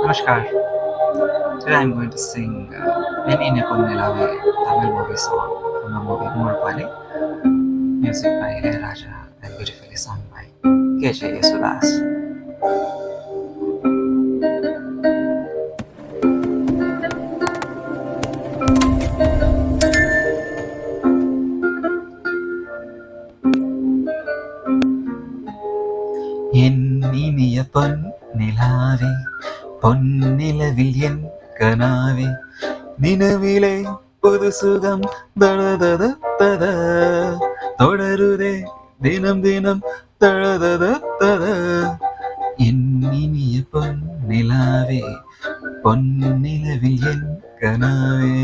Namaskar. Today I'm going to sing Nenine Ponnilave, Tamil movie song from the movie Moorpali, music by Raja and beautifully sung by KJ Yesudas. என் இனிய பொன் நிலாவே பொன்னிலவில் என் கனாவே நினைவிலே புது சுகம் தழதத தத தொடருதே தினம் தினம் தழதத தத என் இனிய பொன் நிலாவே பொன்னிலவில் என் கனாவே.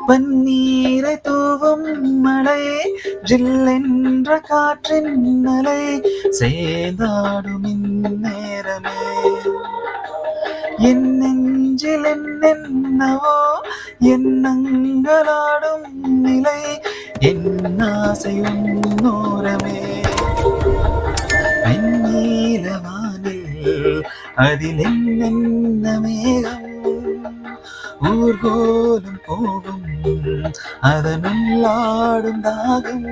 பன்னீரை தூவும் மழையே ஜில்லென்ற காற்றின் அலை சேர்ந்தாடும் இந்நேரமே என் நெஞ்சில் என்னென்னவோ எண்ணங்களாடும் நிலை என் ஆசையும் நோரமே வெண்ணீலவானில் அதில் என்னென்ன மேகம் ஊர்கோலம் போகும் அதனுள்ளாடும் தாகம்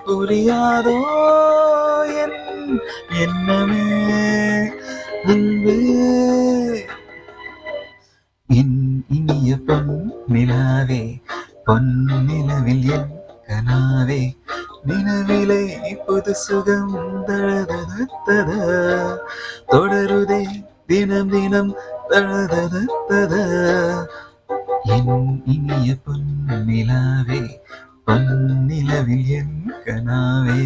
புரியாதோ என் எண்ணமே அன்பே. என் இனிய பொன் நிலாவே பொன்னிலவில் என் கனாவே நினைவிலே புது சுகம் தழதத தொடருதே தினம் தினம் தழதத என் இனிய பொன் நிலாவே பொன்னிலவில் என் கனாவே.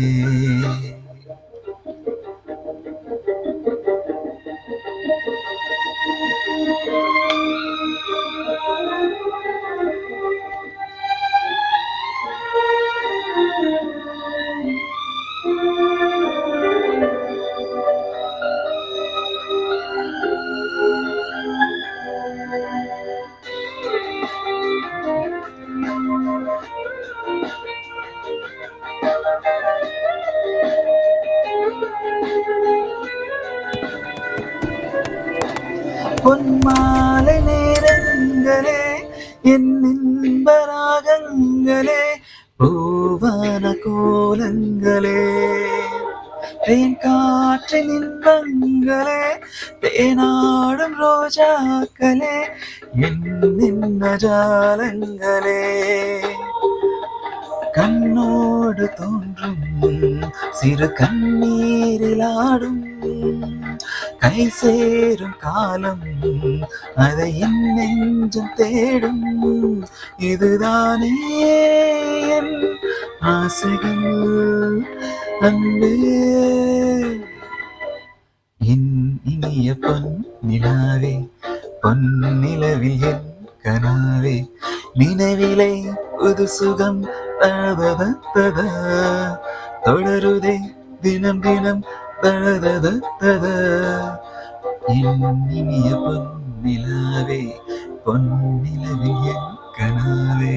பொன்மாலை நேரங்களே என் இன்பராகங்களே பூவான கோலங்களே தேன் காற்றின் இன்பங்களே தேனாடும் ரோஜாக்களே என் நின்ன ஜாலங்களே கண்ணோடு தோன்றும் சிறு கண்ணீரிலாடும் கை சேரும் காலம் அதை என் நெஞ்சம் தேடும் இதுதானே என் ஆசைகள் அன்பே. என் இனிய பொன் நிலாவே பொன்னிலவில் என் கனாவே நினைவிலே புது சுகம் தழதத தொடருதே தினம் தினம் தழதத என் இனிய பொன் நிலாவே பொன்னிலவில் என் கனாவே.